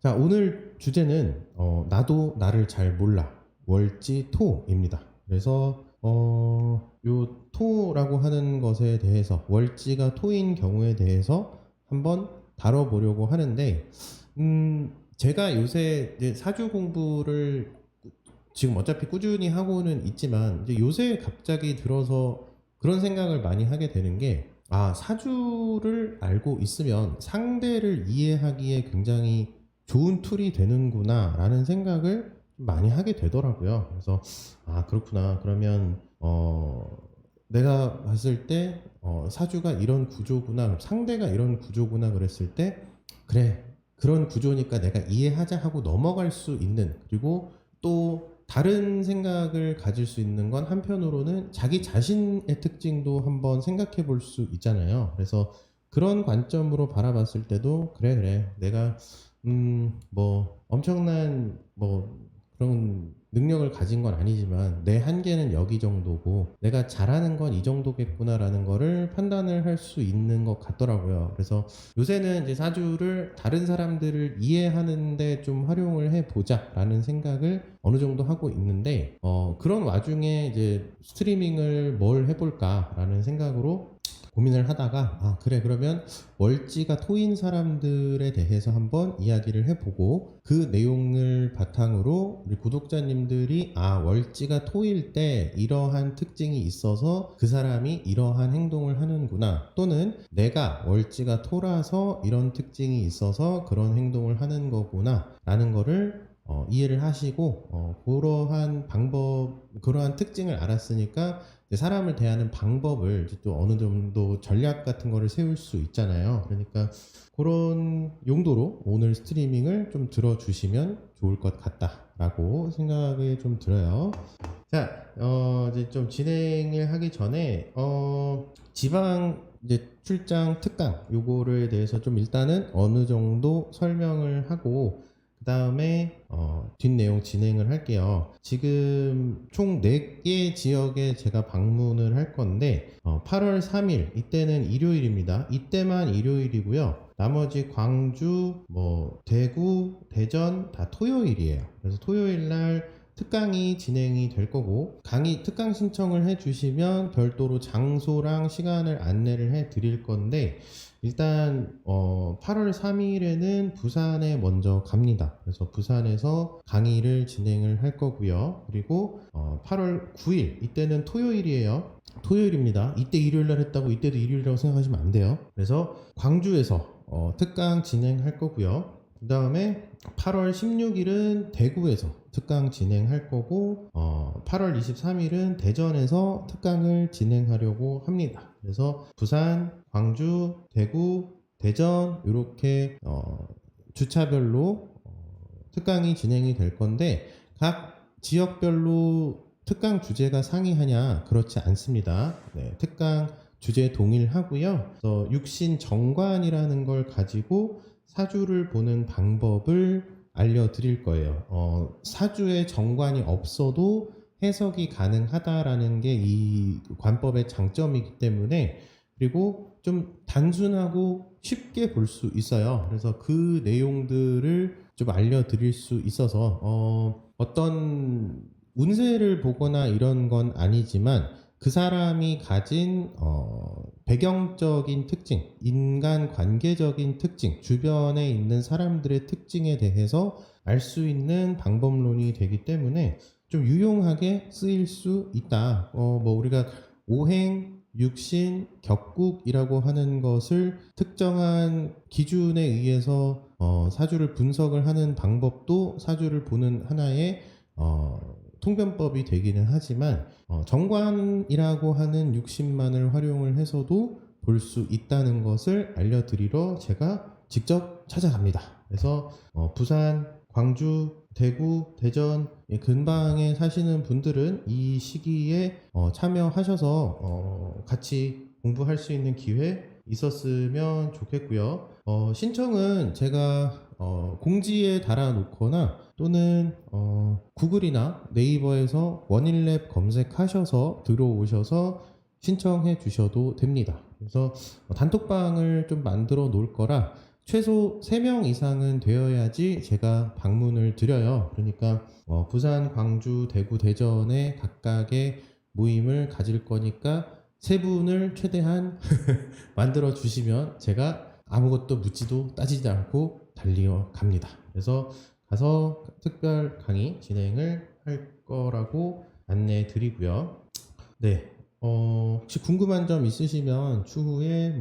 자, 오늘 주제는 나도 나를 잘 몰라 월지토입니다. 그래서 요 토라고 하는 것에 대해서 월지가 토인 경우에 대해서 한번 다뤄보려고 하는데 제가 요새 이제 사주 공부를 지금 어차피 꾸준히 하고는 있지만 이제 요새 갑자기 들어서 그런 생각을 많이 하게 되는 게, 사주를 알고 있으면 상대를 이해하기에 굉장히 좋은 툴이 되는구나 라는 생각을 많이 하게 되더라고요. 그래서 그렇구나. 그러면 내가 봤을 때 사주가 이런 구조구나, 상대가 이런 구조구나 그랬을 때, 그래, 그런 구조니까 내가 이해하자 하고 넘어갈 수 있는, 그리고 또 다른 생각을 가질 수 있는 건 한편으로는 자기 자신의 특징도 한번 생각해 볼 수 있잖아요. 그래서 그런 관점으로 바라봤을 때도, 그래, 내가 뭐 엄청난 뭐 그런 능력을 가진 건 아니지만 내 한계는 여기 정도고 내가 잘하는 건 이 정도겠구나라는 거를 판단을 할 수 있는 것 같더라고요. 그래서 요새는 이제 사주를 다른 사람들을 이해하는데 좀 활용을 해 보자라는 생각을 어느 정도 하고 있는데, 그런 와중에 이제 스트리밍을 뭘 해볼까라는 생각으로 고민을 하다가, 그래, 그러면 월지가 토인 사람들에 대해서 한번 이야기를 해보고, 그 내용을 바탕으로 우리 구독자님들이 월지가 토일 때 이러한 특징이 있어서 그 사람이 이러한 행동을 하는구나, 또는 내가 월지가 토라서 이런 특징이 있어서 그런 행동을 하는 거구나 라는 거를 이해를 하시고, 그러한 그러한 특징을 알았으니까 사람을 대하는 방법을 이제 또 어느 정도 전략 같은 거를 세울 수 있잖아요. 그러니까 그런 용도로 오늘 스트리밍을 좀 들어주시면 좋을 것 같다라고 생각이 좀 들어요. 자, 이제 좀 진행을 하기 전에, 지방 이제 출장 특강 요거를 대해서 좀 일단은 어느 정도 설명을 하고, 그 다음에 뒷내용 진행을 할게요. 지금 총 4개 지역에 제가 방문을 할 건데, 8월 3일 이때는 일요일입니다. 이때만 일요일이고요. 나머지 광주, 대구, 대전 다 토요일이에요. 그래서 토요일 날 특강이 진행이 될 거고, 특강 신청을 해 주시면 별도로 장소랑 시간을 안내를 해 드릴 건데, 일단 8월 3일에는 부산에 먼저 갑니다. 그래서 부산에서 강의를 진행을 할 거고요. 그리고 8월 9일 이때는 토요일이에요. 토요일입니다. 이때 일요일날 했다고 이때도 일요일이라고 생각하시면 안 돼요. 그래서 광주에서 특강 진행할 거고요. 그 다음에 8월 16일은 대구에서 특강 진행할 거고, 8월 23일은 대전에서 특강을 진행하려고 합니다. 그래서 부산, 광주, 대구, 대전 이렇게 주차별로 특강이 진행이 될 건데, 각 지역별로 특강 주제가 상이하냐? 그렇지 않습니다. 네, 특강 주제 동일하고요. 그래서 육신 정관이라는 걸 가지고 사주를 보는 방법을 알려드릴 거예요. 사주에 정관이 없어도 해석이 가능하다라는 게 이 관법의 장점이기 때문에, 그리고 좀 단순하고 쉽게 볼 수 있어요. 그래서 그 내용들을 좀 알려드릴 수 있어서 어떤 운세를 보거나 이런 건 아니지만 그 사람이 가진 배경적인 특징, 인간 관계적인 특징, 주변에 있는 사람들의 특징에 대해서 알 수 있는 방법론이 되기 때문에 좀 유용하게 쓰일 수 있다. 우리가 오행, 육신, 격국이라고 하는 것을 특정한 기준에 의해서 사주를 분석을 하는 방법도 사주를 보는 하나의 통변법이 되기는 하지만, 정관이라고 하는 육신만을 활용을 해서도 볼 수 있다는 것을 알려드리러 제가 직접 찾아갑니다. 그래서 부산, 광주, 대구, 대전 근방에 사시는 분들은 이 시기에 참여하셔서 같이 공부할 수 있는 기회 있었으면 좋겠고요. 신청은 제가 공지에 달아 놓거나, 또는 구글이나 네이버에서 원일랩 검색하셔서 들어오셔서 신청해 주셔도 됩니다. 그래서 단톡방을 좀 만들어 놓을 거라 최소 3명 이상은 되어야지 제가 방문을 드려요. 그러니까 부산, 광주, 대구, 대전에 각각의 모임을 가질 거니까 3분을 최대한 만들어 주시면 제가 아무것도 묻지도 따지지 않고 달려 갑니다. 그래서 가서 특별 강의 진행을 할 거라고 안내해 드리고요. 네. 혹시 궁금한 점 있으시면 추후에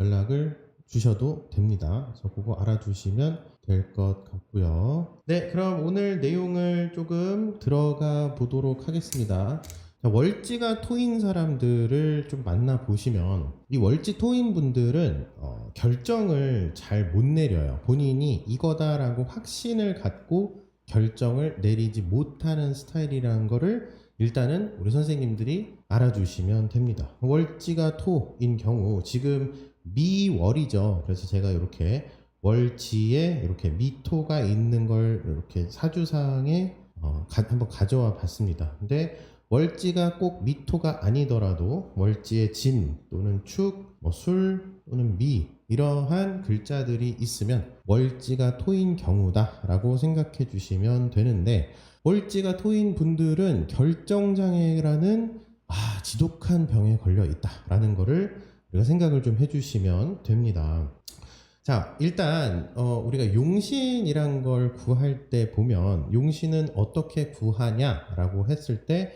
연락을 주셔도 됩니다. 그래서 그거 알아두시면 될 것 같고요. 네, 그럼 오늘 내용을 조금 들어가 보도록 하겠습니다. 자, 월지가 토인 사람들을 좀 만나보시면 이 월지 토인 분들은 결정을 잘 못 내려요. 본인이 이거다라고 확신을 갖고 결정을 내리지 못하는 스타일이라는 거를 일단은 우리 선생님들이 알아주시면 됩니다. 월지가 토인 경우 지금 미월이죠. 그래서 제가 이렇게 월지에 이렇게 미토가 있는 걸 이렇게 사주상에 한번 가져와 봤습니다. 근데 월지가 꼭 미토가 아니더라도 월지의 진 또는 축, 술 또는 미 이러한 글자들이 있으면 월지가 토인 경우다라고 생각해 주시면 되는데, 월지가 토인 분들은 결정장애라는 지독한 병에 걸려 있다라는 거를 우리가 생각을 좀 해주시면 됩니다. 자, 일단 우리가 용신이란 걸 구할 때 보면 용신은 어떻게 구하냐라고 했을 때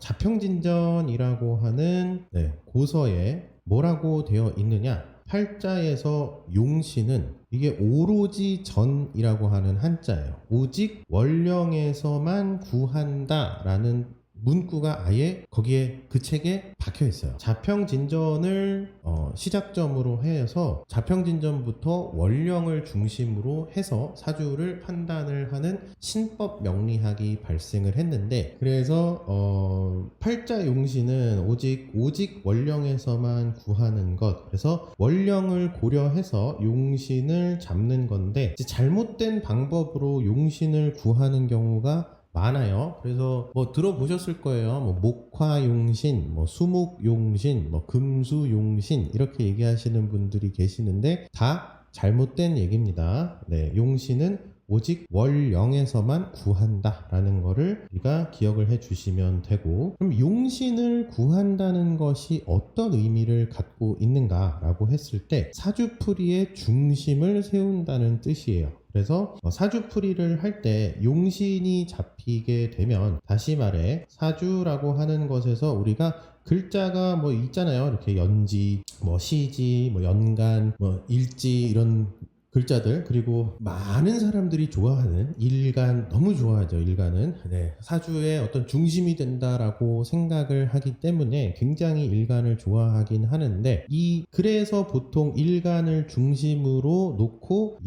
자평진전이라고 하는 고서에 뭐라고 되어 있느냐, 팔자에서 용신은 이게 오로지 전이라고 하는 한자예요. 오직 원령에서만 구한다라는 문구가 아예 거기에 그 책에 박혀 있어요. 자평진전을 시작점으로 해서 자평진전부터 원령을 중심으로 해서 사주를 판단을 하는 신법 명리학이 발생을 했는데, 그래서 팔자 용신은 오직 원령에서만 구하는 것, 그래서 원령을 고려해서 용신을 잡는 건데, 잘못된 방법으로 용신을 구하는 경우가 많아요. 그래서 들어보셨을 거예요. 목화용신, 수목용신, 금수용신 이렇게 얘기하시는 분들이 계시는데 다 잘못된 얘기입니다. 네, 용신은 오직 월령에서만 구한다라는 거를 우리가 기억을 해 주시면 되고, 그럼 용신을 구한다는 것이 어떤 의미를 갖고 있는가라고 했을 때 사주풀이의 중심을 세운다는 뜻이에요. 그래서 사주풀이를 할 때 용신이 잡히게 되면, 다시 말해 사주라고 하는 것에서 우리가 글자가 있잖아요. 이렇게 연지, 시지, 연간, 일지 이런 글자들, 그리고 많은 사람들이 좋아하는 일간, 너무 좋아하죠. 일간은 사주의 어떤 중심이 된다라고 생각을 하기 때문에 굉장히 일간을 좋아하긴 하는데, 그래서 보통 일간을 중심으로 놓고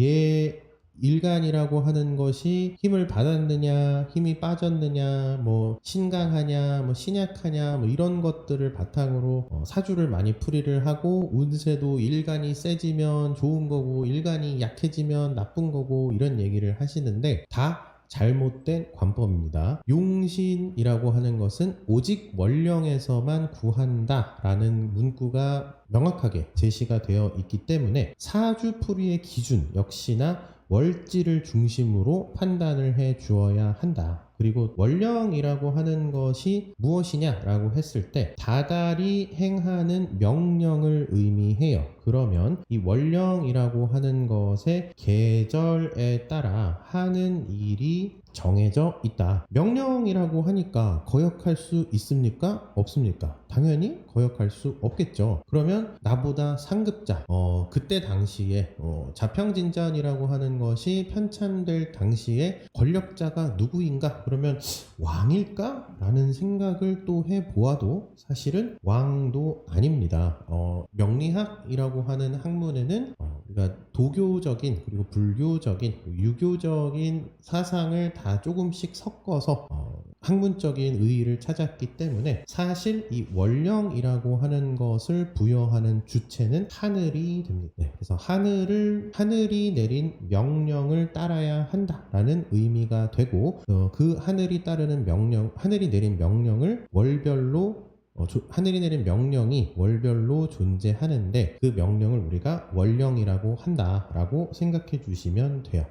일간이라고 하는 것이 힘을 받았느냐, 힘이 빠졌느냐, 신강하냐, 신약하냐, 이런 것들을 바탕으로 사주를 많이 풀이를 하고, 운세도 일간이 세지면 좋은 거고 일간이 약해지면 나쁜 거고 이런 얘기를 하시는데 다 잘못된 관법입니다. 용신이라고 하는 것은 오직 원령에서만 구한다라는 문구가 명확하게 제시가 되어 있기 때문에 사주풀이의 기준 역시나 월지를 중심으로 판단을 해 주어야 한다. 그리고 원령이라고 하는 것이 무엇이냐라고 했을 때 다달이 행하는 명령을 의미해요. 그러면 이 원령이라고 하는 것의 계절에 따라 하는 일이 정해져 있다. 명령이라고 하니까 거역할 수 있습니까? 없습니까? 당연히 거역할 수 없겠죠. 그러면 나보다 상급자, 그때 당시에 자평진전이라고 하는 것이 편찬될 당시에 권력자가 누구인가? 그러면 왕일까? 라는 생각을 또 해보아도 사실은 왕도 아닙니다. 명리학이라고 하는 학문에는 우리가 도교적인 그리고 불교적인 유교적인 사상을 다 조금씩 섞어서 학문적인 의의를 찾았기 때문에 사실 이 원령이라고 하는 것을 부여하는 주체는 하늘이 됩니다. 그래서 하늘이 내린 명령을 따라야 한다라는 의미가 되고, 그 하늘이 내린 명령을 월별로 하늘이 내린 명령이 월별로 존재하는데 그 명령을 우리가 월령이라고 한다라고 생각해 주시면 돼요.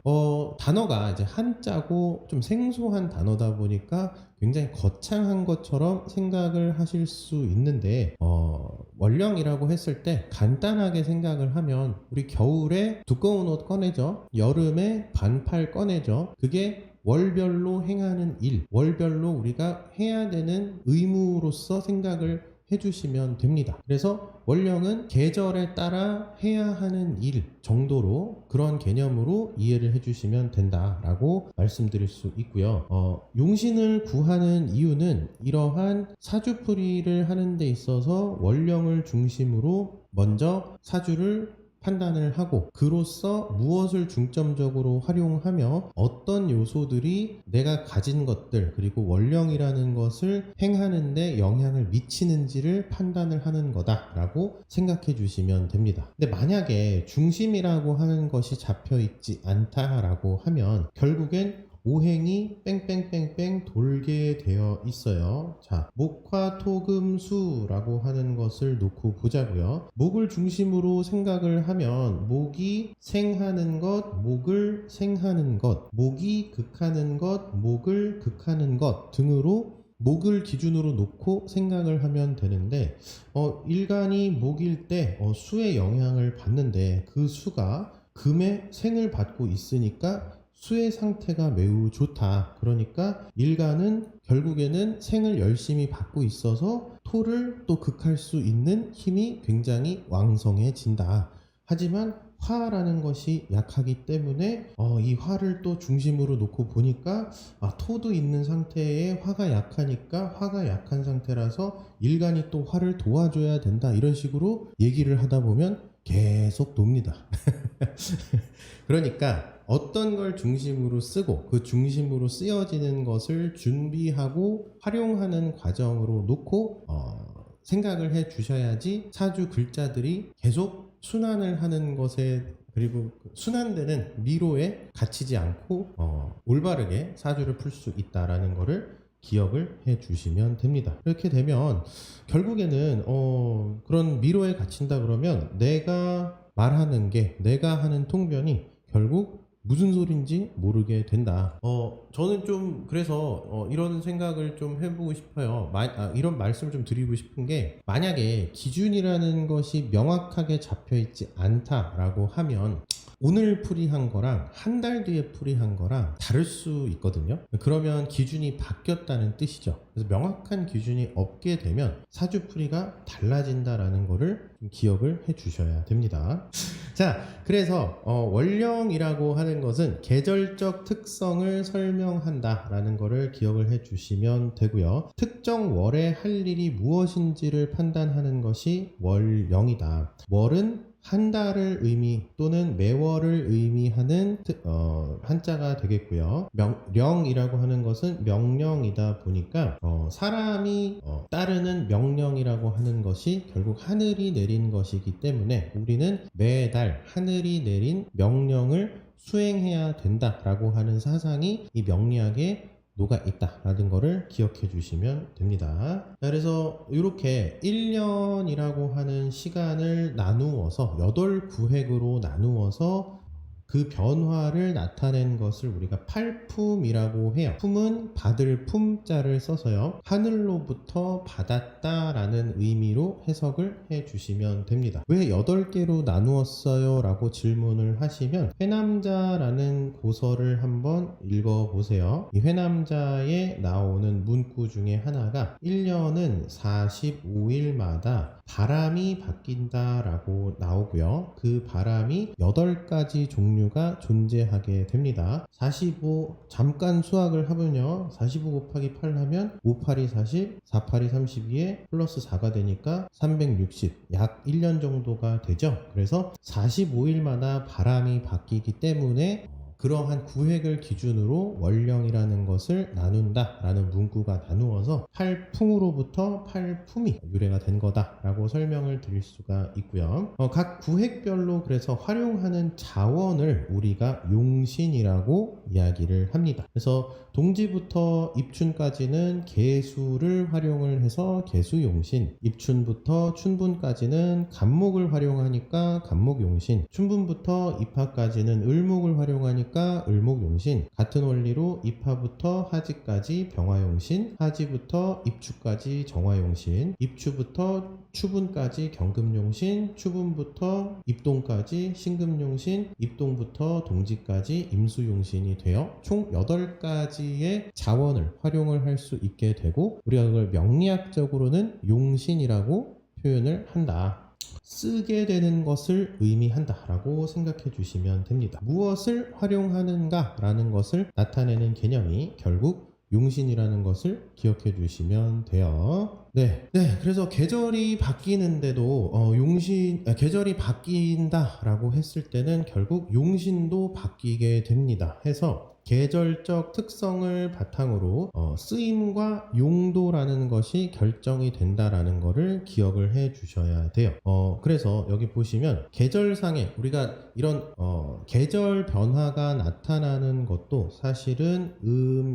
단어가 이제 한자고 좀 생소한 단어다 보니까 굉장히 거창한 것처럼 생각을 하실 수 있는데 월령이라고 했을 때 간단하게 생각을 하면 우리 겨울에 두꺼운 옷 꺼내죠. 여름에 반팔 꺼내죠. 그게 월별로 행하는 일, 월별로 우리가 해야 되는 의무로서 생각을 해주시면 됩니다. 그래서 월령은 계절에 따라 해야 하는 일 정도로 그런 개념으로 이해를 해주시면 된다라고 말씀드릴 수 있고요. 용신을 구하는 이유는 이러한 사주풀이를 하는 데 있어서 월령을 중심으로 먼저 사주를 판단을 하고 그로써 무엇을 중점적으로 활용하며 어떤 요소들이 내가 가진 것들 그리고 월령이라는 것을 행하는 데 영향을 미치는지를 판단을 하는 거다라고 생각해 주시면 됩니다. 근데 만약에 중심이라고 하는 것이 잡혀 있지 않다라고 하면 결국엔 오행이 뺑뺑뺑뺑 돌게 되어 있어요. 자, 목화토금수라고 하는 것을 놓고 보자고요. 목을 중심으로 생각을 하면 목이 생하는 것, 목을 생하는 것, 목이 극하는 것, 목을 극하는 것 등으로 목을 기준으로 놓고 생각을 하면 되는데 일간이 목일 때 수의 영향을 받는데 그 수가 금의 생을 받고 있으니까 수의 상태가 매우 좋다. 그러니까 일간은 결국에는 생을 열심히 받고 있어서 토를 또 극할 수 있는 힘이 굉장히 왕성해진다. 하지만 화라는 것이 약하기 때문에 이 화를 또 중심으로 놓고 보니까 토도 있는 상태에 화가 약하니까 화가 약한 상태라서 일간이 또 화를 도와줘야 된다. 이런 식으로 얘기를 하다 보면 계속 돕니다. 그러니까 어떤 걸 중심으로 쓰고 그 중심으로 쓰여지는 것을 준비하고 활용하는 과정으로 놓고 생각을 해 주셔야지 사주 글자들이 계속 순환을 하는 것에 그리고 순환되는 미로에 갇히지 않고 올바르게 사주를 풀 수 있다라는 것을 기억을 해 주시면 됩니다. 이렇게 되면 결국에는 그런 미로에 갇힌다 그러면 내가 말하는 게 내가 하는 통변이 결국 무슨 소린지 모르게 된다. 저는 좀 그래서 이런 생각을 좀 해보고 싶어요. 이런 말씀을 좀 드리고 싶은 게 만약에 기준이라는 것이 명확하게 잡혀 있지 않다라고 하면 오늘 풀이한 거랑 한 달 뒤에 풀이한 거랑 다를 수 있거든요. 그러면 기준이 바뀌었다는 뜻이죠. 그래서 명확한 기준이 없게 되면 사주 풀이가 달라진다라는 거를 좀 기억을 해 주셔야 됩니다. 자, 그래서 월령이라고 하는 것은 계절적 특성을 설명한다라는 거를 기억을 해 주시면 되고요. 특정 월에 할 일이 무엇인지를 판단하는 것이 월령이다. 월은 한 달을 의미 또는 매월을 의미하는 한자가 되겠고요. 령이라고 하는 것은 명령이다 보니까 사람이 따르는 명령이라고 하는 것이 결국 하늘이 내린 것이기 때문에 우리는 매달 하늘이 내린 명령을 수행해야 된다라고 하는 사상이 이 명리학에 녹아 있다라는 거를 기억해 주시면 됩니다. 그래서 이렇게 1년이라고 하는 시간을 나누어서 8구획으로 나누어서 그 변화를 나타낸 것을 우리가 팔품이라고 해요. 품은 받을 품자를 써서요. 하늘로부터 받았다라는 의미로 해석을 해 주시면 됩니다. 왜 8개로 나누었어요? 라고 질문을 하시면 회남자라는 고서를 한번 읽어보세요. 이 회남자에 나오는 문구 중에 하나가 1년은 45일마다 바람이 바뀐다라고 나오고요. 그 바람이 8가지 종류가 존재하게 됩니다. 45 잠깐 수학을 하면요. 45 곱하기 8 하면 5, 8이 40, 4, 8이 32에 플러스 4가 되니까 360, 약 1년 정도가 되죠. 그래서 45일마다 바람이 바뀌기 때문에 그러한 구획을 기준으로 월령이라는 것을 나눈다라는 문구가 나누어서 팔풍으로부터 팔품이 유래가 된 거다라고 설명을 드릴 수가 있고요. 각 구획별로 그래서 활용하는 자원을 우리가 용신이라고 이야기를 합니다. 그래서 동지부터 입춘까지는 계수를 활용을 해서 계수용신, 입춘부터 춘분까지는 간목을 활용하니까 간목용신, 춘분부터 입하까지는 을목을 활용하니까 을목용신, 같은 원리로 입하부터 하지까지 병화용신, 하지부터 입추까지 정화용신, 입추부터 추분까지 경금용신, 추분부터 입동까지 신금용신, 입동부터 동지까지 임수용신이 되어 총 8가지의 자원을 활용을 할 수 있게 되고, 우리가 그걸 명리학적으로는 용신이라고 표현을 한다. 쓰게 되는 것을 의미한다 라고 생각해 주시면 됩니다. 무엇을 활용하는가 라는 것을 나타내는 개념이 결국 용신이라는 것을 기억해 주시면 돼요. 네. 그래서 계절이 바뀌는데도 계절이 바뀐다라고 했을 때는 결국 용신도 바뀌게 됩니다. 해서 계절적 특성을 바탕으로 쓰임과 용도라는 것이 결정이 된다라는 것을 기억을 해 주셔야 돼요. 그래서 여기 보시면 계절상에 우리가 이런 계절 변화가 나타나는 것도 사실은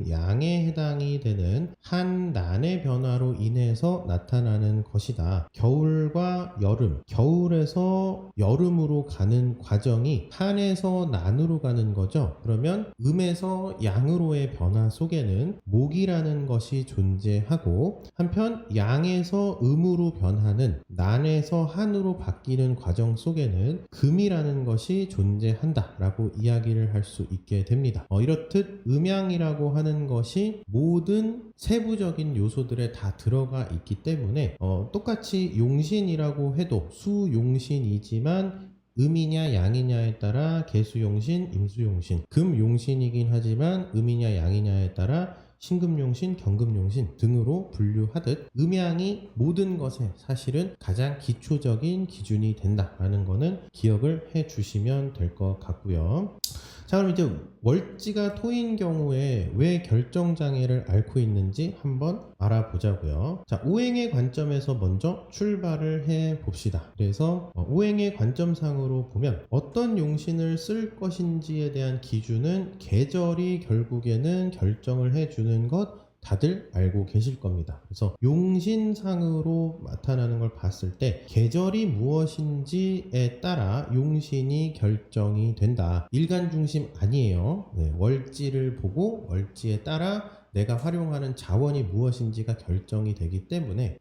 양에 해당이 되는 한난의 변화로 인해서 나타나는 것이다. 겨울과 여름, 겨울에서 여름으로 가는 과정이 한에서 난으로 가는 거죠. 그러면 음에서 양으로의 변화 속에는 목이라는 것이 존재하고, 한편 양에서 음으로 변하는 난에서 한으로 바뀌는 과정 속에는 금이라는 것이 존재한다 라고 이야기를 할 수 있게 됩니다. 이렇듯 음양이라고 하는 것이 모든 세부적인 요소들에 다 들어가 있기 때문에 똑같이 용신이라고 해도 수용신이지만 음이냐 양이냐에 따라 계수용신, 임수용신, 금용신이긴 하지만 음이냐 양이냐에 따라 신금용신, 경금용신 등으로 분류하듯 음양이 모든 것에 사실은 가장 기초적인 기준이 된다라는 거는 기억을 해 주시면 될 것 같고요. 자, 그럼 이제 월지가 토인 경우에 왜 결정장애를 앓고 있는지 한번 알아보자고요. 자, 오행의 관점에서 먼저 출발을 해 봅시다. 그래서 오행의 관점상으로 보면 어떤 용신을 쓸 것인지에 대한 기준은 계절이 결국에는 결정을 해주는 것 다들 알고 계실 겁니다. 그래서 용신상으로 나타나는 걸 봤을 때 계절이 무엇인지에 따라 용신이 결정이 된다. 일간 중심 아니에요. 월지를 보고 월지에 따라 내가 활용하는 자원이 무엇인지가 결정이 되기 때문에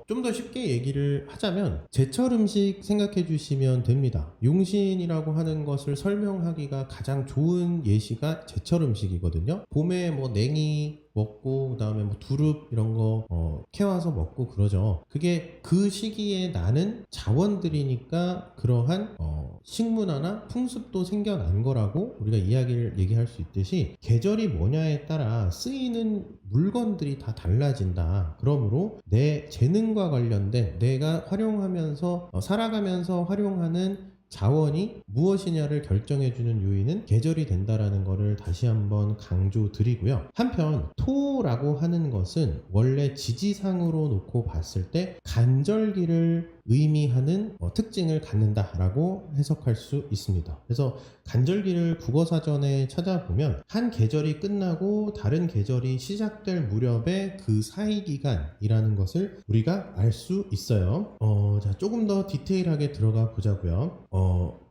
좀 더 쉽게 얘기를 하자면 제철 음식 생각해 주시면 됩니다. 용신이라고 하는 것을 설명하기가 가장 좋은 예시가 제철 음식이거든요. 봄에 뭐 냉이 먹고 그다음에 뭐 두릅 이런 거 캐와서 먹고 그러죠. 그게 그 시기에 나는 자원들이니까 그러한 식문화나 풍습도 생겨난 거라고 우리가 얘기할 수 있듯이 계절이 뭐냐에 따라 쓰이는 물건들이 다 달라진다. 그러므로 내 재능과 관련된 내가 활용하면서 살아가면서 활용하는 자원이 무엇이냐를 결정해주는 요인은 계절이 된다라는 것을 다시 한번 강조드리고요. 한편 토라고 하는 것은 원래 지지상으로 놓고 봤을 때 간절기를 의미하는 특징을 갖는다라고 해석할 수 있습니다. 그래서 간절기를 국어사전에 찾아보면 한 계절이 끝나고 다른 계절이 시작될 무렵의 그 사이 기간이라는 것을 우리가 알 수 있어요. 자, 조금 더 디테일하게 들어가 보자고요.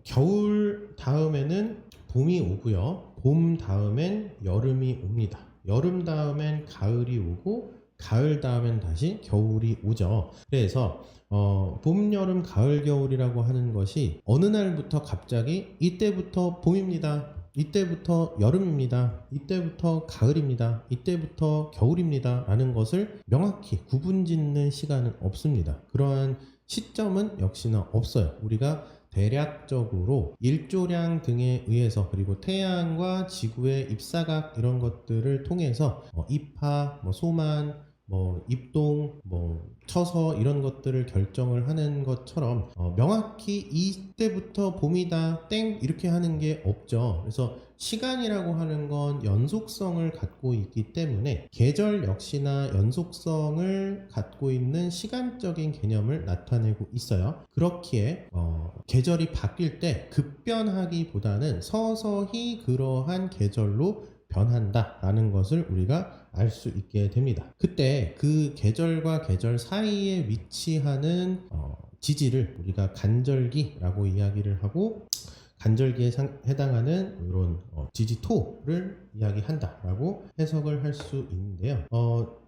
겨울 다음에는 봄이 오고요. 봄 다음엔 여름이 옵니다. 여름 다음엔 가을이 오고 가을 다음엔 다시 겨울이 오죠. 그래서 봄, 여름, 가을, 겨울이라고 하는 것이 어느 날부터 갑자기 이때부터 봄입니다. 이때부터 여름입니다. 이때부터 가을입니다. 이때부터 겨울입니다. 라는 것을 명확히 구분짓는 시간은 없습니다. 그러한 시점은 역시나 없어요. 우리가 대략적으로 일조량 등에 의해서 그리고 태양과 지구의 입사각 이런 것들을 통해서 입하, 소만, 뭐 입동, 뭐 처서 이런 것들을 결정을 하는 것처럼 명확히 이때부터 봄이다 땡 이렇게 하는 게 없죠. 그래서 시간이라고 하는 건 연속성을 갖고 있기 때문에 계절 역시나 연속성을 갖고 있는 시간적인 개념을 나타내고 있어요. 그렇기에 계절이 바뀔 때 급변하기보다는 서서히 그러한 계절로 변한다라는 것을 우리가 알 수 있게 됩니다. 그때 그 계절과 계절 사이에 위치하는 지지를 우리가 간절기라고 이야기를 하고, 간절기에 해당하는 이런 지지토를 이야기한다라고 해석을 할 수 있는데요.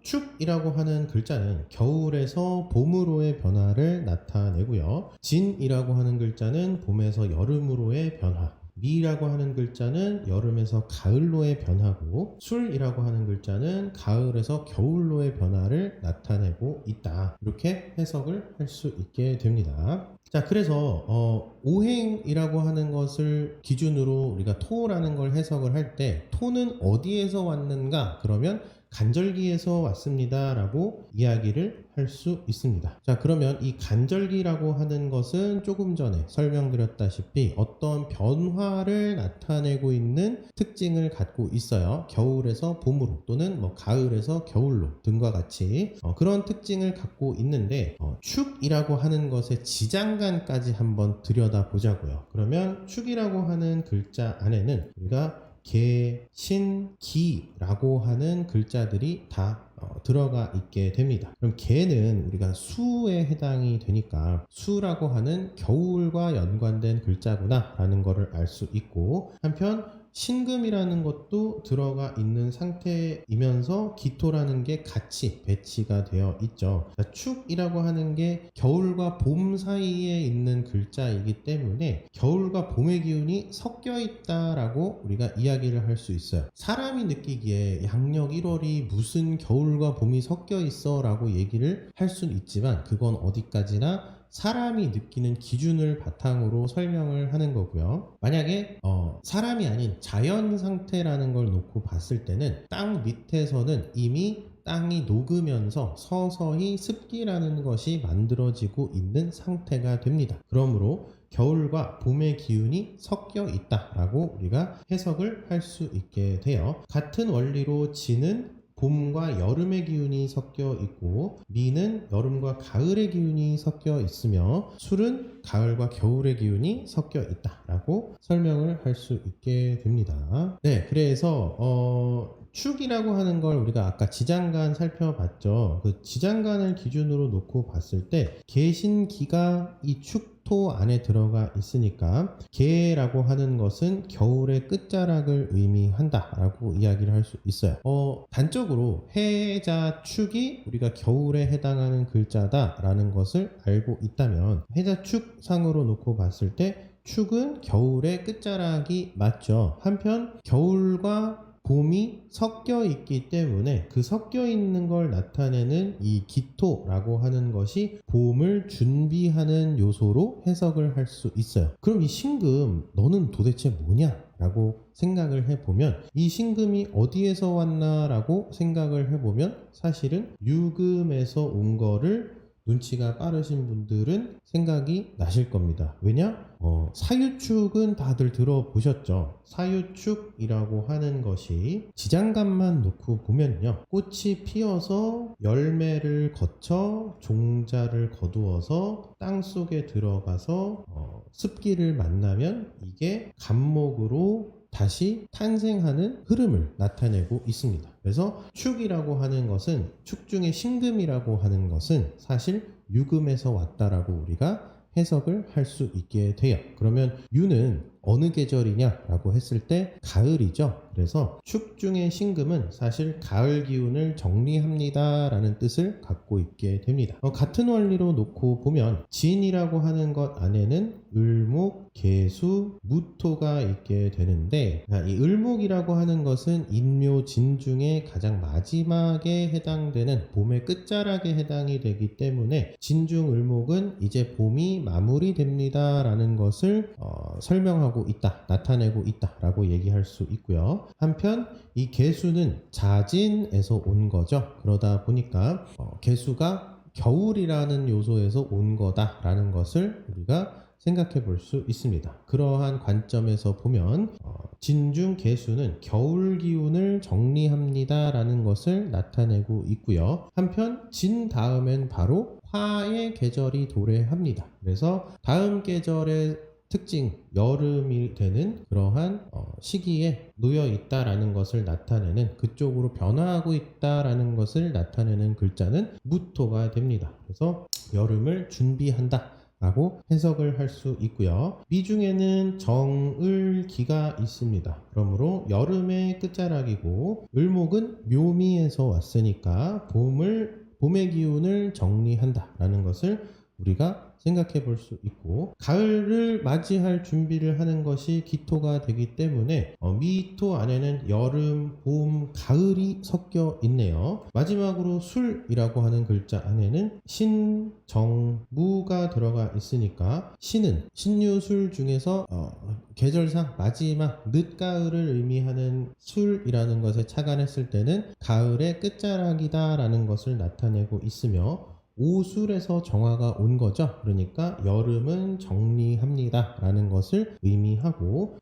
축이라고 하는 글자는 겨울에서 봄으로의 변화를 나타내고요. 진이라고 하는 글자는 봄에서 여름으로의 변화, 미라고 하는 글자는 여름에서 가을로의 변화고, 술이라고 하는 글자는 가을에서 겨울로의 변화를 나타내고 있다. 이렇게 해석을 할 수 있게 됩니다. 자, 그래서 오행이라고 하는 것을 기준으로 우리가 토라는 걸 해석을 할 때 토는 어디에서 왔는가? 그러면 간절기에서 왔습니다 라고 이야기를 할 수 있습니다. 자, 그러면 이 간절기라고 하는 것은 조금 전에 설명드렸다시피 어떤 변화를 나타내고 있는 특징을 갖고 있어요. 겨울에서 봄으로 또는 뭐 가을에서 겨울로 등과 같이 그런 특징을 갖고 있는데, 축이라고 하는 것의 지장간까지 한번 들여다보자고요. 그러면 축이라고 하는 글자 안에는 우리가 개, 신, 기라고 하는 글자들이 다 들어가 있게 됩니다. 그럼 개는 우리가 수에 해당이 되니까 수라고 하는 겨울과 연관된 글자구나 라는 것을 알 수 있고, 한편 신금이라는 것도 들어가 있는 상태이면서 기토라는 게 같이 배치가 되어 있죠. 축이라고 하는 게 겨울과 봄 사이에 있는 글자이기 때문에 겨울과 봄의 기운이 섞여 있다라고 우리가 이야기를 할 수 있어요. 사람이 느끼기에 양력 1월이 무슨 겨울과 봄이 섞여 있어 라고 얘기를 할 수는 있지만, 그건 어디까지나 사람이 느끼는 기준을 바탕으로 설명을 하는 거고요. 만약에 사람이 아닌 자연 상태라는 걸 놓고 봤을 때는 땅 밑에서는 이미 땅이 녹으면서 서서히 습기라는 것이 만들어지고 있는 상태가 됩니다. 그러므로 겨울과 봄의 기운이 섞여 있다라고 우리가 해석을 할 수 있게 돼요. 같은 원리로 진은 봄과 여름의 기운이 섞여 있고, 미는 여름과 가을의 기운이 섞여 있으며, 술은 가을과 겨울의 기운이 섞여 있다라고 설명을 할 수 있게 됩니다. 네, 그래서 축이라고 하는 걸 우리가 아까 지장간 살펴봤죠. 그 지장간을 기준으로 놓고 봤을 때 개신기가 이 축토 안에 들어가 있으니까 개라고 하는 것은 겨울의 끝자락을 의미한다 라고 이야기를 할 수 있어요. 단적으로 해자 축이 우리가 겨울에 해당하는 글자다 라는 것을 알고 있다면, 해자 축 상으로 놓고 봤을 때 축은 겨울의 끝자락이 맞죠. 한편 겨울과 봄이 섞여 있기 때문에 그 섞여 있는 걸 나타내는 이 기토라고 하는 것이 봄을 준비하는 요소로 해석을 할 수 있어요. 그럼 이 신금 너는 도대체 뭐냐? 라고 생각을 해보면, 이 신금이 어디에서 왔나 라고 생각을 해보면 사실은 유금에서 온 거를 눈치가 빠르신 분들은 생각이 나실 겁니다. 왜냐? 사유축은 다들 들어보셨죠? 사유축이라고 하는 것이 지장간만 놓고 보면요, 꽃이 피어서 열매를 거쳐 종자를 거두어서 땅 속에 들어가서 습기를 만나면 이게 간목으로 다시 탄생하는 흐름을 나타내고 있습니다. 그래서 축이라고 하는 것은, 축 중에 신금이라고 하는 것은 사실 유금에서 왔다라고 우리가 해석을 할 수 있게 돼요. 그러면 유는 어느 계절이냐라고 했을 때 가을이죠. 그래서 축 중의 신금은 사실 가을 기운을 정리합니다 라는 뜻을 갖고 있게 됩니다. 같은 원리로 놓고 보면 진이라고 하는 것 안에는 을목, 계수, 무토가 있게 되는데, 이 을목이라고 하는 것은 인묘 진 중에 가장 마지막에 해당되는 봄의 끝자락에 해당이 되기 때문에 진중 을목은 이제 봄이 마무리됩니다 라는 것을 설명하고 표하고 있다, 나타내고 있다라고 얘기할 수 있고요. 한편 이 개수는 자진에서 온 거죠. 그러다 보니까 개수가 겨울이라는 요소에서 온 거다라는 것을 우리가 생각해 볼 수 있습니다. 그러한 관점에서 보면 진중 개수는 겨울 기운을 정리합니다라는 것을 나타내고 있고요. 한편 진 다음엔 바로 화의 계절이 도래합니다. 그래서 다음 계절의 특징, 여름이 되는 그러한 시기에 놓여 있다라는 것을 나타내는, 그쪽으로 변화하고 있다라는 것을 나타내는 글자는 무토가 됩니다. 그래서 여름을 준비한다 라고 해석을 할 수 있고요. 미중에는 정을기가 있습니다. 그러므로 여름의 끝자락이고, 을목은 묘미에서 왔으니까 봄의 기운을 정리한다 라는 것을 우리가 생각해 볼 수 있고, 가을을 맞이할 준비를 하는 것이 기토가 되기 때문에 미토 안에는 여름, 봄, 가을이 섞여 있네요. 마지막으로 술이라고 하는 글자 안에는 신, 정, 무가 들어가 있으니까 신은 신유술 중에서 계절상 마지막 늦가을을 의미하는 술이라는 것에 착안했을 때는 가을의 끝자락이다 라는 것을 나타내고 있으며, 오술에서 정화가 온 거죠. 그러니까 여름은 정리합니다 라는 것을 의미하고,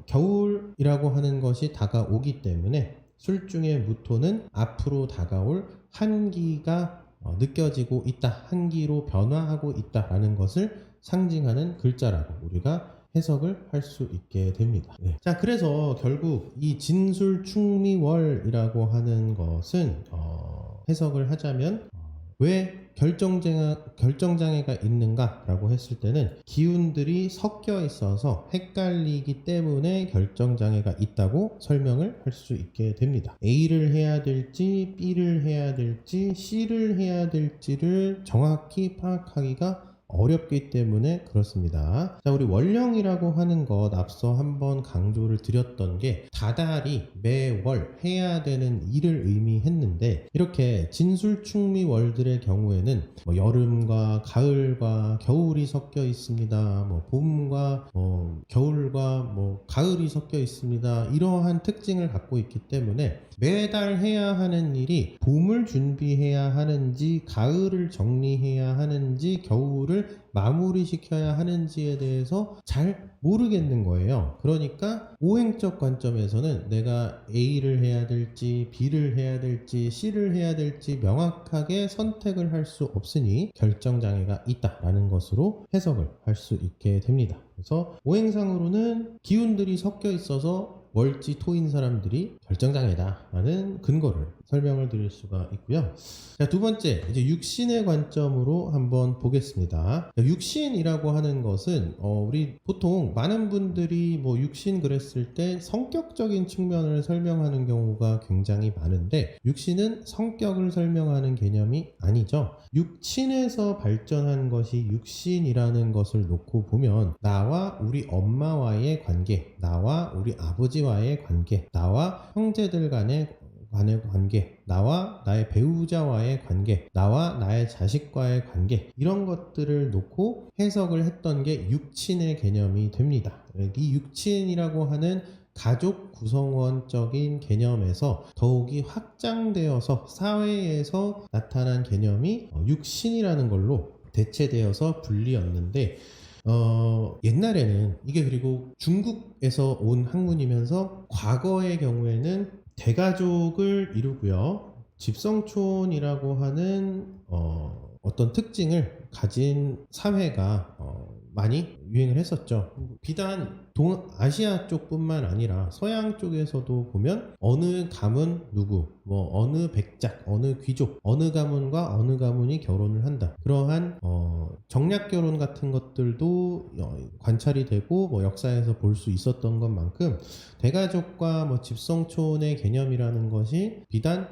겨울이라고 하는 것이 다가오기 때문에 술중의 무토는 앞으로 다가올 한기가 느껴지고 있다, 한기로 변화하고 있다 라는 것을 상징하는 글자라고 우리가 해석을 할 수 있게 됩니다. 네. 자, 그래서 결국 이 진술충미월이라고 하는 것은 해석을 하자면 왜 결정장애가 있는가 라고 했을 때는 기운들이 섞여 있어서 헷갈리기 때문에 결정장애가 있다고 설명을 할 수 있게 됩니다. A를 해야 될지 B를 해야 될지 C를 해야 될지를 정확히 파악하기가 어렵기 때문에 그렇습니다. 자, 우리 월령이라고 하는 것 앞서 한번 강조를 드렸던 게 다달이 매월 해야 되는 일을 의미했는데, 이렇게 진술충미월들의 경우에는 여름과 가을과 겨울이 섞여 있습니다. 봄과 겨울과 가을이 섞여 있습니다. 이러한 특징을 갖고 있기 때문에 매달 해야 하는 일이 봄을 준비해야 하는지, 가을을 정리해야 하는지, 겨울을 마무리시켜야 하는지에 대해서 잘 모르겠는 거예요. 그러니까 오행적 관점에서는 내가 A를 해야 될지 B를 해야 될지 C를 해야 될지 명확하게 선택을 할 수 없으니 결정장애가 있다라는 것으로 해석을 할 수 있게 됩니다. 그래서 오행상으로는 기운들이 섞여 있어서 월지 토인 사람들이 결정장애다라는 근거를 설명을 드릴 수가 있고요. 자, 두 번째, 이제 육신의 관점으로 한번 보겠습니다. 육신이라고 하는 것은 우리 보통 많은 분들이 육신 그랬을 때 성격적인 측면을 설명하는 경우가 굉장히 많은데, 육신은 성격을 설명하는 개념이 아니죠. 육친에서 발전한 것이 육신이라는 것을 놓고 보면, 나와 우리 엄마와의 관계, 나와 우리 아버지와의 관계, 나와 형제들 간의 관계, 나와 나의 배우자와의 관계, 나와 나의 자식과의 관계, 이런 것들을 놓고 해석을 했던 게 육친의 개념이 됩니다. 이 육친이라고 하는 가족 구성원적인 개념에서 더욱이 확장되어서 사회에서 나타난 개념이 육신이라는 걸로 대체되어서 분리였는데, 옛날에는 이게, 그리고 중국에서 온 학문이면서 과거의 경우에는 대가족을 이루고요, 집성촌이라고 하는 어떤 특징을 가진 사회가 많이 유행을 했었죠. 비단 동아시아 쪽뿐만 아니라 서양 쪽에서도 보면 어느 가문 누구, 어느 백작, 어느 귀족, 어느 가문과 어느 가문이 결혼을 한다, 그러한 정략 결혼 같은 것들도 관찰이 되고 역사에서 볼 수 있었던 것만큼, 대가족과 집성촌의 개념이라는 것이 비단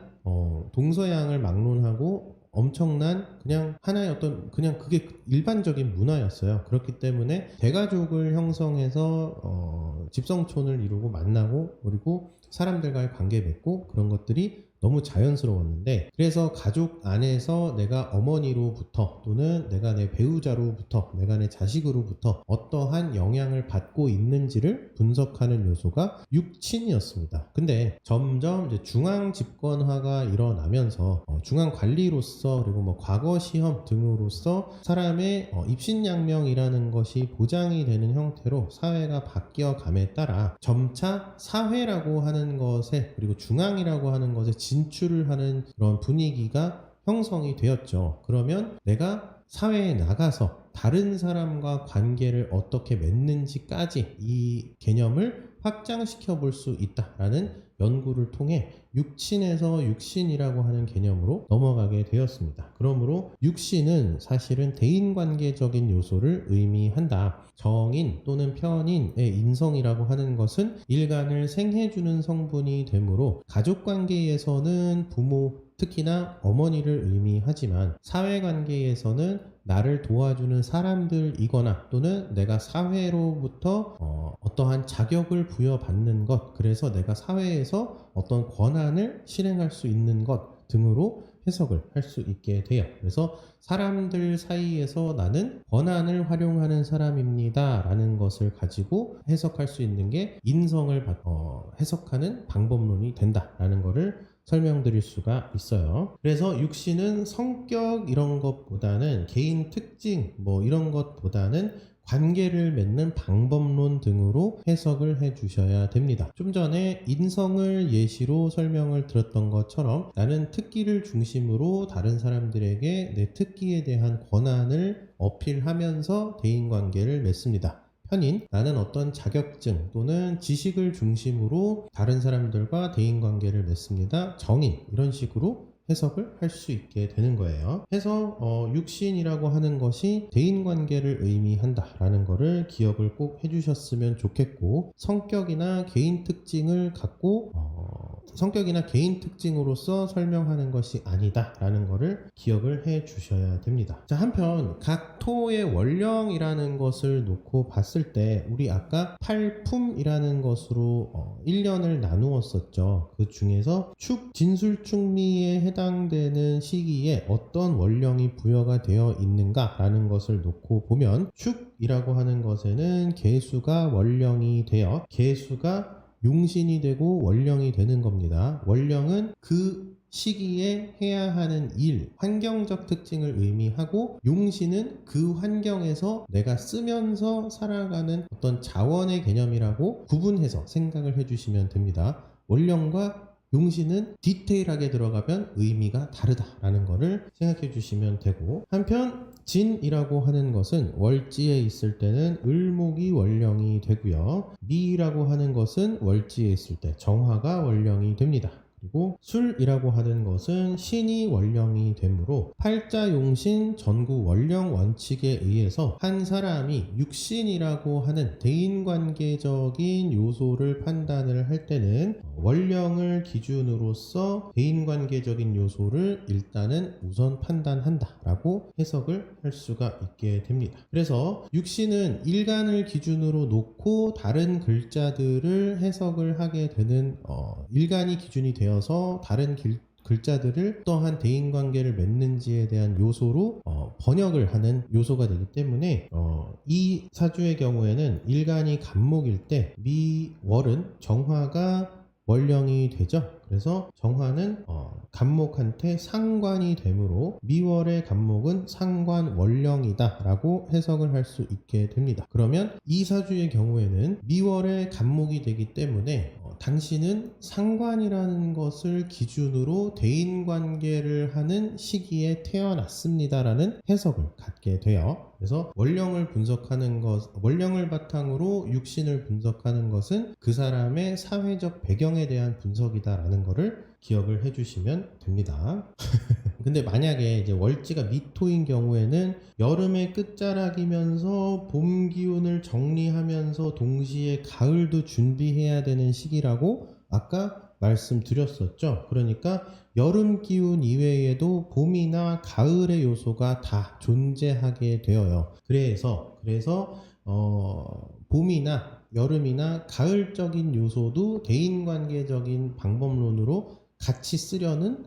동서양을 막론하고 엄청난 그냥 하나의 어떤 그냥 그게 일반적인 문화였어요. 그렇기 때문에 대가족을 형성해서 집성촌을 이루고 만나고, 그리고 사람들과의 관계 맺고 그런 것들이 너무 자연스러웠는데, 그래서 가족 안에서 내가 어머니로부터 또는 내가 내 배우자로부터 내가 내 자식으로부터 어떠한 영향을 받고 있는지를 분석하는 요소가 육친이었습니다. 근데 점점 이제 중앙 집권화가 일어나면서 중앙 관리로서 그리고 뭐 과거 시험 등으로서 사람의 입신양명이라는 것이 보장이 되는 형태로 사회가 바뀌어감에 따라 점차 사회라고 하는 것에 그리고 중앙이라고 하는 것에 진출을 하는 그런 분위기가 형성이 되었죠. 그러면 내가 사회에 나가서 다른 사람과 관계를 어떻게 맺는지까지 이 개념을 확장시켜 볼 수 있다라는 연구를 통해 육친에서 육신이라고 하는 개념으로 넘어가게 되었습니다. 그러므로 육신은 사실은 대인관계적인 요소를 의미한다. 정인 또는 편인의 인성이라고 하는 것은 일간을 생해주는 성분이 되므로 가족관계에서는 부모, 특히나 어머니를 의미하지만 사회관계에서는 나를 도와주는 사람들이거나 또는 내가 사회로부터 어떠한 자격을 부여받는 것, 그래서 내가 사회에서 어떤 권한을 실행할 수 있는 것 등으로 해석을 할 수 있게 돼요. 그래서 사람들 사이에서 나는 권한을 활용하는 사람입니다 라는 것을 가지고 해석할 수 있는 게 인성을 해석하는 방법론이 된다라는 것을 설명드릴 수가 있어요. 그래서 육신은 성격 이런 것보다는 개인 특징 뭐 이런 것보다는 관계를 맺는 방법론 등으로 해석을 해 주셔야 됩니다. 좀 전에 인성을 예시로 설명을 드렸던 것처럼 나는 특기를 중심으로 다른 사람들에게 내 특기에 대한 권한을 어필하면서 대인관계를 맺습니다. 편인, 나는 어떤 자격증 또는 지식을 중심으로 다른 사람들과 대인관계를 맺습니다. 정인, 이런 식으로 해석을 할 수 있게 되는 거예요. 해서 육신이라고 하는 것이 대인관계를 의미한다라는 거를 기억을 꼭 해주셨으면 좋겠고, 성격이나 개인 특징을 갖고 성격이나 개인 특징으로서 설명하는 것이 아니다라는 것을 기억을 해 주셔야 됩니다. 자, 한편 각 토의 원령이라는 것을 놓고 봤을 때 우리 아까 팔품이라는 것으로 1년을 나누었었죠. 그 중에서 축, 진술축미에 해당되는 시기에 어떤 원령이 부여가 되어 있는가라는 것을 놓고 보면 축이라고 하는 것에는 개수가 원령이 되어 개수가 용신이 되고 원령이 되는 겁니다. 원령은 그 시기에 해야 하는 일, 환경적 특징을 의미하고, 용신은 그 환경에서 내가 쓰면서 살아가는 어떤 자원의 개념이라고 구분해서 생각을 해주시면 됩니다. 원령과 용신은 디테일하게 들어가면 의미가 다르다라는 것을 생각해 주시면 되고, 한편 진이라고 하는 것은 월지에 있을 때는 을목이 원령이 되고요. 미라고 하는 것은 월지에 있을 때 정화가 원령이 됩니다. 그리고 술이라고 하는 것은 신이 원령이 되므로 팔자용신 전구 원령 원칙에 의해서 한 사람이 육신이라고 하는 대인관계적인 요소를 판단을 할 때는 원령을 기준으로서 대인관계적인 요소를 일단은 우선 판단한다라고 해석을 할 수가 있게 됩니다. 그래서 육신은 일간을 기준으로 놓고 다른 글자들을 해석을 하게 되는 일간이 기준이 되어서 다른 글자들을 어떠한 대인관계를 맺는지에 대한 요소로 번역을 하는 요소가 되기 때문에 이 사주의 경우에는 일간이 간목일 때 미월은 정화가 원령이 되죠. 그래서 정화는 간목한테 상관이 되므로 미월의 간목은 상관 원령이다 라고 해석을 할 수 있게 됩니다. 그러면 이 사주의 경우에는 미월의 간목이 되기 때문에 당신은 상관이라는 것을 기준으로 대인관계를 하는 시기에 태어났습니다 라는 해석을 갖게 돼요. 그래서 원령을 분석하는 것, 원령을 바탕으로 육신을 분석하는 것은 그 사람의 사회적 배경에 대한 분석이다라는 것을 기억을 해주시면 됩니다. 근데 만약에 이제 월지가 미토인 경우에는 여름의 끝자락이면서 봄 기운을 정리하면서 동시에 가을도 준비해야 되는 시기라고 아까 말씀드렸었죠. 그러니까 여름 기운 이외에도 봄이나 가을의 요소가 다 존재하게 되어요. 그래서 봄이나 여름이나 가을적인 요소도 대인관계적인 방법론으로 같이 쓰려는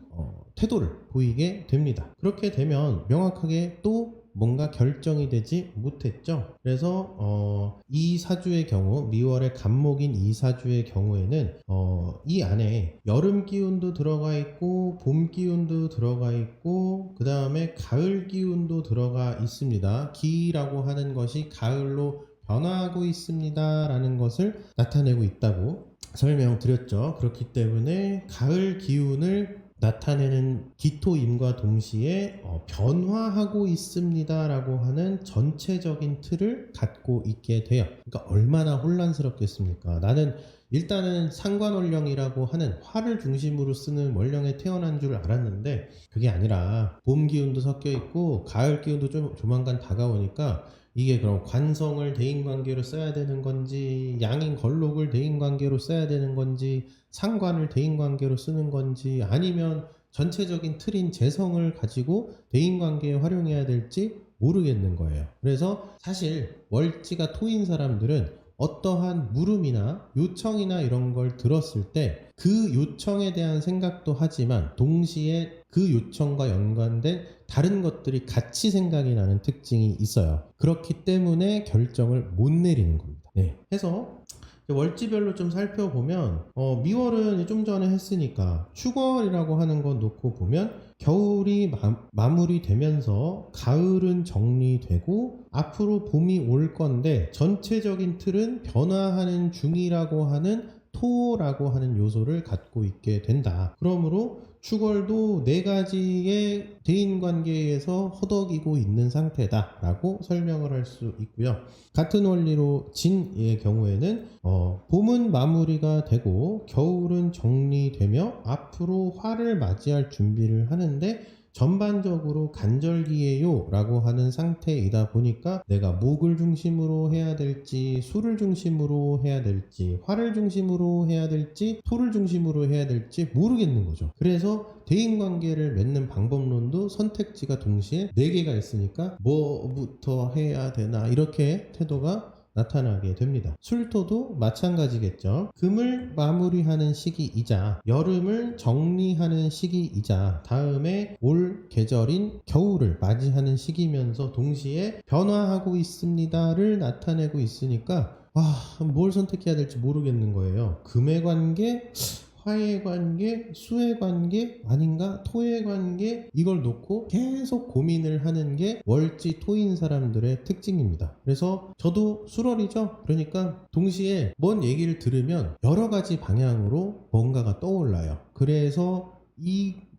태도를 보이게 됩니다. 그렇게 되면 명확하게 또 뭔가 결정이 되지 못했죠. 그래서 이 사주의 경우, 미월의 간목인 이 사주의 경우에는 이 안에 여름 기운도 들어가 있고 봄 기운도 들어가 있고 그 다음에 가을 기운도 들어가 있습니다. 기라고 하는 것이 가을로 변화하고 있습니다 라는 것을 나타내고 있다고 설명드렸죠. 그렇기 때문에 가을 기운을 나타내는 기토임과 동시에 변화하고 있습니다 라고 하는 전체적인 틀을 갖고 있게 돼요. 그러니까 얼마나 혼란스럽겠습니까? 나는 일단은 상관월령이라고 하는 화를 중심으로 쓰는 월령에 태어난 줄 알았는데 그게 아니라 봄 기운도 섞여 있고 가을 기운도 좀 조만간 다가오니까 이게 그럼 관성을 대인관계로 써야 되는 건지 양인 걸록을 대인관계로 써야 되는 건지 상관을 대인관계로 쓰는 건지 아니면 전체적인 틀인 재성을 가지고 대인관계에 활용해야 될지 모르겠는 거예요. 그래서 사실 월지가 토인 사람들은 어떠한 물음이나 요청이나 이런 걸 들었을 때 그 요청에 대한 생각도 하지만 동시에 그 요청과 연관된 다른 것들이 같이 생각이 나는 특징이 있어요. 그렇기 때문에 결정을 못 내리는 겁니다. 네. 해서 월지별로 좀 살펴보면 미월은 좀 전에 했으니까 축월이라고 하는 거 놓고 보면 겨울이 마무리되면서 가을은 정리되고 앞으로 봄이 올 건데 전체적인 틀은 변화하는 중이라고 하는 토라고 하는 요소를 갖고 있게 된다. 그러므로 축월도 네 가지의 대인관계에서 허덕이고 있는 상태다라고 설명을 할 수 있고요. 같은 원리로 진의 경우에는 봄은 마무리가 되고 겨울은 정리되며 앞으로 화를 맞이할 준비를 하는데 전반적으로 간절기예요 라고 하는 상태이다 보니까 내가 목을 중심으로 해야 될지 수를 중심으로 해야 될지 화를 중심으로 해야 될지 토를 중심으로 해야 될지 모르겠는 거죠. 그래서 대인관계를 맺는 방법론도 선택지가 동시에 4개가 있으니까 뭐부터 해야 되나 이렇게 태도가 나타나게 됩니다. 술토도 마찬가지겠죠. 금을 마무리하는 시기이자 여름을 정리하는 시기이자 다음에 올 계절인 겨울을 맞이하는 시기면서 동시에 변화하고 있습니다를 나타내고 있으니까 뭘 선택해야 될지 모르겠는 거예요. 금의 관계, 화의 관계, 수의 관계 아닌가? 토의 관계 이걸 놓고 계속 고민을 하는 게 월지 토인 사람들의 특징입니다. 그래서 저도 수월이죠. 그러니까 동시에 뭔 얘기를 들으면 여러 가지 방향으로 뭔가가 떠올라요. 그래서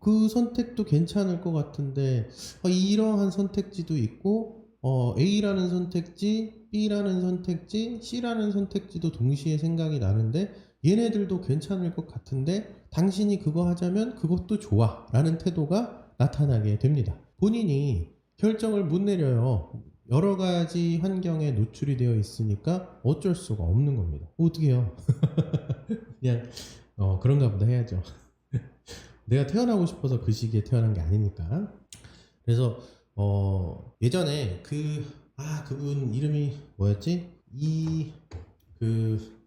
그 선택도 괜찮을 것 같은데 이러한 선택지도 있고 A라는 선택지, B라는 선택지, C라는 선택지도 동시에 생각이 나는데 얘네들도 괜찮을 것 같은데 당신이 그거 하자면 그것도 좋아 라는 태도가 나타나게 됩니다. 본인이 결정을 못 내려요. 여러 가지 환경에 노출이 되어 있으니까 어쩔 수가 없는 겁니다. 어떻게 해요? 그냥 그런가 보다 해야죠. 내가 태어나고 싶어서 그 시기에 태어난 게 아니니까. 그래서 예전에 그분 이름이 뭐였지?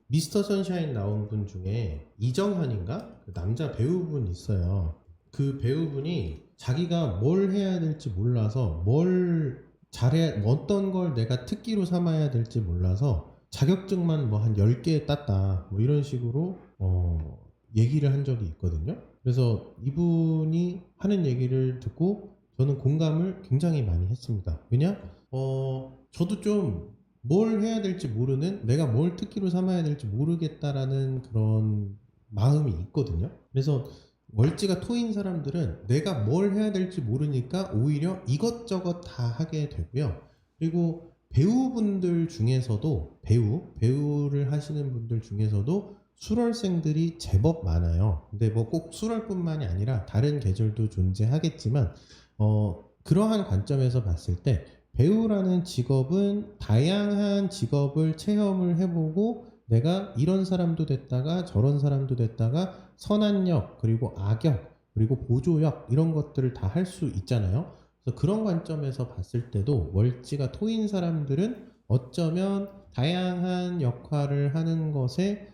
미스터 선샤인 나온 분 중에 이정현인가? 그 남자 배우분 있어요. 그 배우분이 자기가 뭘 해야 될지 몰라서 어떤 걸 내가 특기로 삼아야 될지 몰라서 자격증만 뭐 한 10개 땄다. 뭐 이런 식으로 얘기를 한 적이 있거든요. 그래서 이분이 하는 얘기를 듣고 저는 공감을 굉장히 많이 했습니다. 왜냐? 저도 좀 뭘 해야 될지 모르는 내가 뭘 특기로 삼아야 될지 모르겠다라는 그런 마음이 있거든요. 그래서 월지가 토인 사람들은 내가 뭘 해야 될지 모르니까 오히려 이것저것 다 하게 되고요. 그리고 배우분들 중에서도 배우를 하시는 분들 중에서도 수월생들이 제법 많아요. 근데 뭐 꼭 수월뿐만이 아니라 다른 계절도 존재하겠지만 그러한 관점에서 봤을 때 배우라는 직업은 다양한 직업을 체험을 해보고 내가 이런 사람도 됐다가 저런 사람도 됐다가 선한 역 그리고 악역 그리고 보조역 이런 것들을 다 할 수 있잖아요. 그래서 그런 관점에서 봤을 때도 월지가 토인 사람들은 어쩌면 다양한 역할을 하는 것에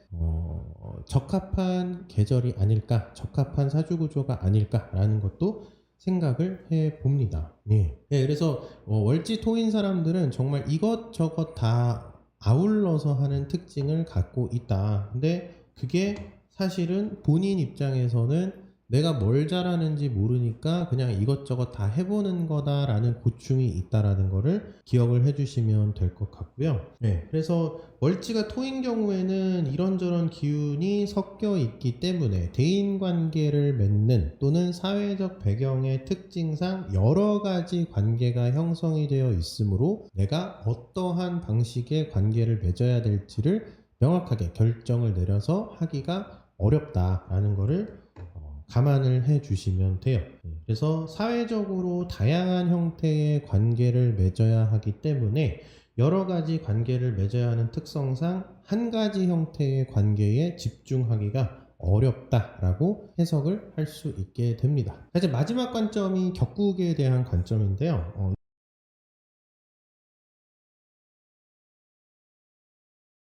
적합한 계절이 아닐까, 적합한 사주구조가 아닐까라는 것도 생각을 해 봅니다. 예. 네, 그래서 월지 토인 사람들은 정말 이것저것 다 아울러서 하는 특징을 갖고 있다. 근데 그게 사실은 본인 입장에서는 내가 뭘 잘하는지 모르니까 그냥 이것저것 다 해보는 거다라는 고충이 있다라는 거를 기억을 해주시면 될 것 같고요. 네, 그래서 월지가 토인 경우에는 이런저런 기운이 섞여 있기 때문에 대인관계를 맺는 또는 사회적 배경의 특징상 여러 가지 관계가 형성이 되어 있으므로 내가 어떠한 방식의 관계를 맺어야 될지를 명확하게 결정을 내려서 하기가 어렵다라는 거를 감안을 해 주시면 돼요. 그래서 사회적으로 다양한 형태의 관계를 맺어야 하기 때문에 여러 가지 관계를 맺어야 하는 특성상 한 가지 형태의 관계에 집중하기가 어렵다라고 해석을 할 수 있게 됩니다. 이제 마지막 관점이 격국에 대한 관점인데요.